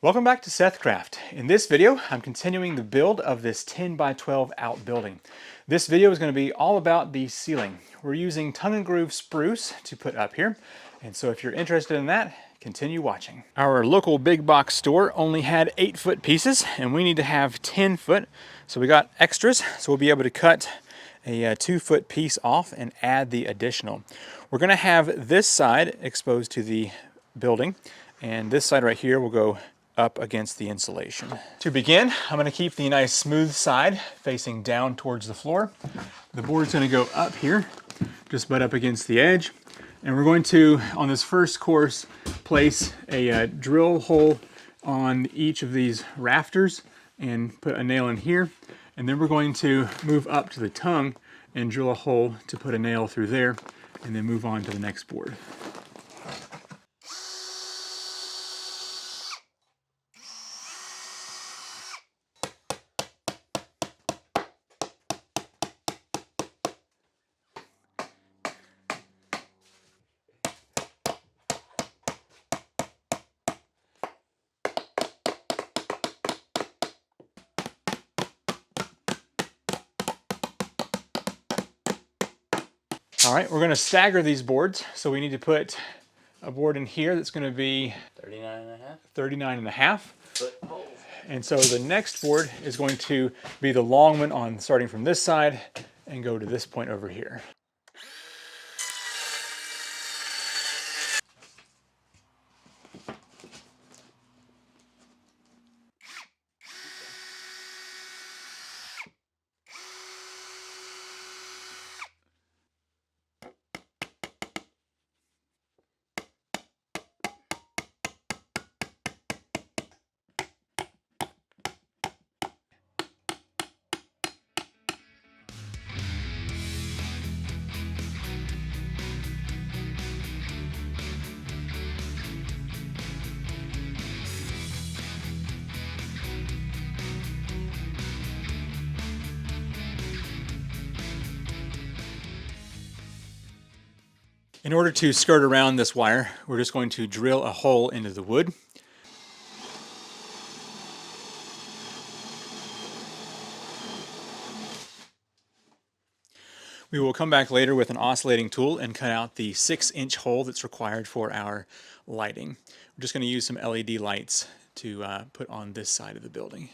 Welcome back to SethCraft. In this video, I'm continuing the build of this 10 by 12 outbuilding. This video is going to be all about the ceiling. We're using tongue and groove spruce to put up here. And so if you're interested in that, continue watching. Our local big box store only had 8-foot pieces and we need to have 10 foot. So we got extras. So we'll be able to cut a 2-foot piece off and add the additional. We're going to have this side exposed to the building and this side right here will go up against the insulation. To begin, I'm going to keep the nice smooth side facing down towards the floor. The board's going to go up here, just butt up against the edge. And we're going to, on this first course, place a drill hole on each of these rafters and put a nail in here. And then we're going to move up to the tongue and drill a hole to put a nail through there and then move on to the next board. All right, we're going to stagger these boards. So we need to put a board in here that's going to be 39 and a half. And so the next board is going to be the long one on starting from this side and go to this point over here. In order to skirt around this wire, we're just going to drill a hole into the wood. We will come back later with an oscillating tool and cut out the 6-inch hole that's required for our lighting. We're just going to use some LED lights to put on this side of the building.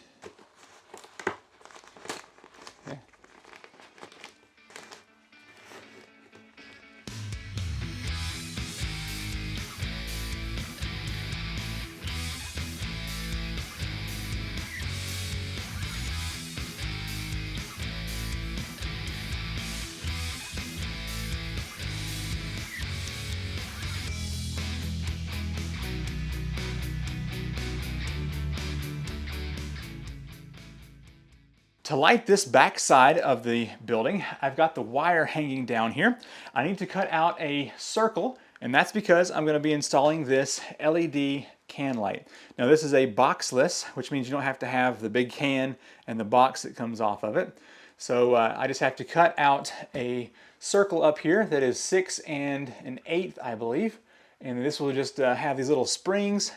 To light this back side of the building, I've got the wire hanging down here. I need to cut out a circle, and that's because I'm going to be installing this LED can light. Now this is a boxless, which means you don't have to have the big can and the box that comes off of it. So I just have to cut out a circle up here that is 6 1/8, I believe. And this will just have these little springs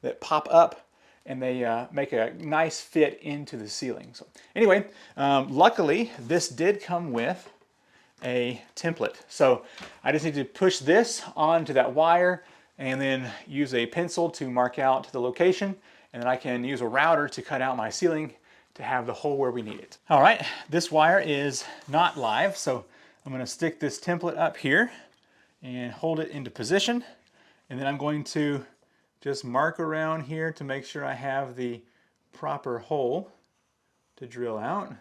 that pop up and they make a nice fit into the ceiling. So anyway, luckily this did come with a template. So I just need to push this onto that wire and then use a pencil to mark out the location, and then I can use a router to cut out my ceiling to have the hole where we need it. All right, this wire is not live, so I'm going to stick this template up here and hold it into position, and then I'm going to just mark around here to make sure I have the proper hole to drill out.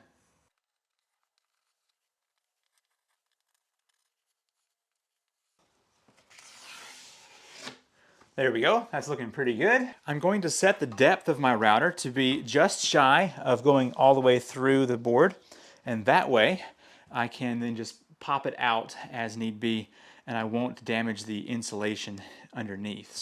There we go, that's looking pretty good. I'm going to set the depth of my router to be just shy of going all the way through the board, and that way I can then just pop it out as need be, and I won't damage the insulation underneath.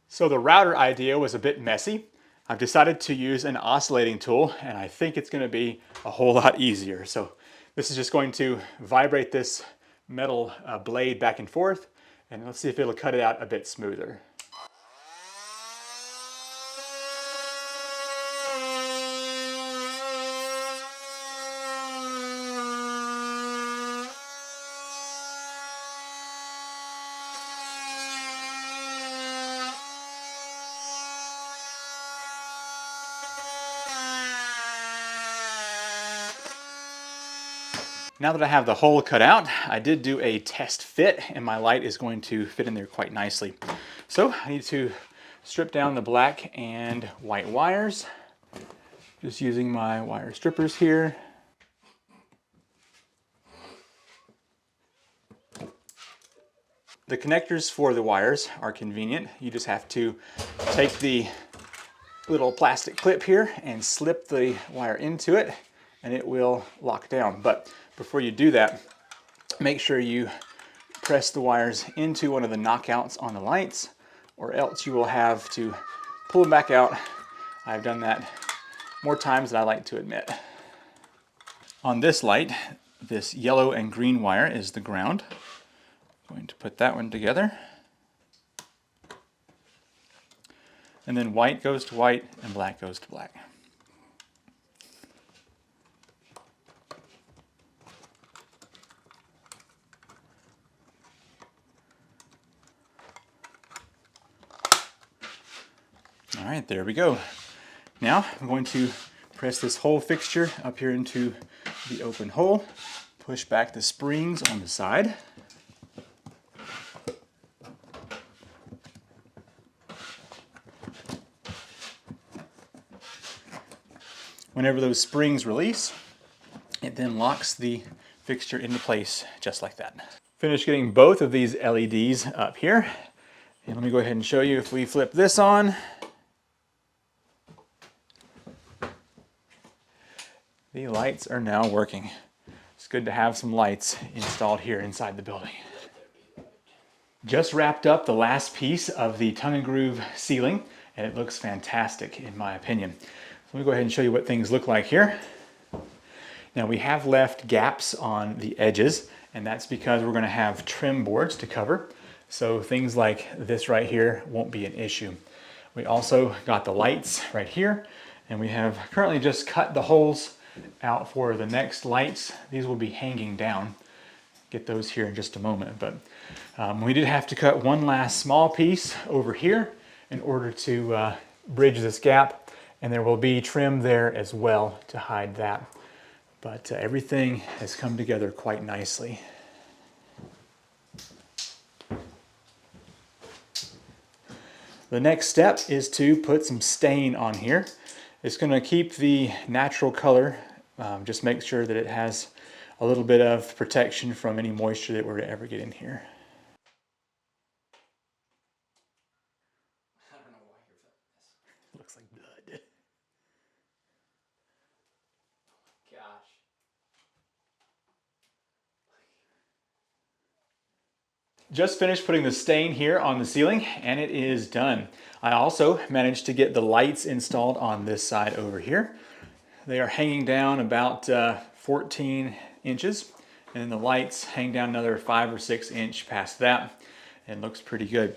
So the router idea was a bit messy. I've decided to use an oscillating tool, and I think it's going to be a whole lot easier. So this is just going to vibrate this metal blade back and forth, and let's see if it'll cut it out a bit smoother. Now that I have the hole cut out, I did do a test fit, and my light is going to fit in there quite nicely. So I need to strip down the black and white wires, just using my wire strippers here. The connectors for the wires are convenient. You just have to take the little plastic clip here and slip the wire into it, and it will lock down. But before you do that, make sure you press the wires into one of the knockouts on the lights, or else you will have to pull them back out. I've done that more times than I like to admit. On this light, this yellow and green wire is the ground. I'm going to put that one together. And then white goes to white and black goes to black. All right, there we go. Now I'm going to press this whole fixture up here into the open hole, push back the springs on the side. Whenever those springs release, it then locks the fixture into place just like that. Finished getting both of these LEDs up here. And let me go ahead and show you. If we flip this on, the lights are now working. It's good to have some lights installed here inside the building. Just wrapped up the last piece of the tongue and groove ceiling, and it looks fantastic in my opinion. So let me go ahead and show you what things look like here. Now we have left gaps on the edges, and that's because we're going to have trim boards to cover. So things like this right here won't be an issue. We also got the lights right here, and we have currently just cut the holes out for the next lights. These will be hanging down. Get those here in just a moment, but we did have to cut one last small piece over here in order to bridge this gap, and there will be trim there as well to hide that. But everything has come together quite nicely. The next step is to put some stain on here. It's going to keep the natural color, just make sure that it has a little bit of protection from any moisture that were to ever get in here. I don't know why you're filming this. It looks like blood. Gosh. Just finished putting the stain here on the ceiling, and it is done. I also managed to get the lights installed on this side over here. They are hanging down about 14 inches, and the lights hang down another 5 or 6 inch past that, and looks pretty good.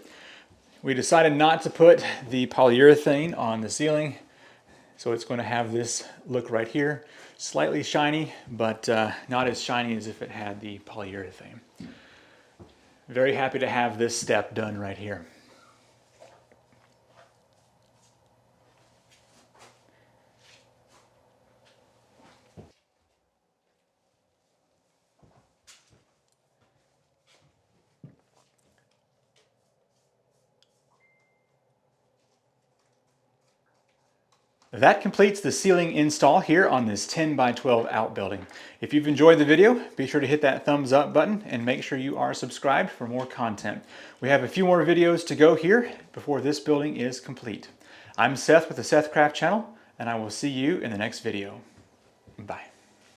We decided not to put the polyurethane on the ceiling, so it's going to have this look right here. Slightly shiny, but not as shiny as if it had the polyurethane. Very happy to have this step done right here. That completes the ceiling install here on this 10 by 12 outbuilding. If you've enjoyed the video, be sure to hit that thumbs up button and make sure you are subscribed for more content. We have a few more videos to go here before this building is complete. I'm Seth with the SethCraft channel, and I will see you in the next video. Bye.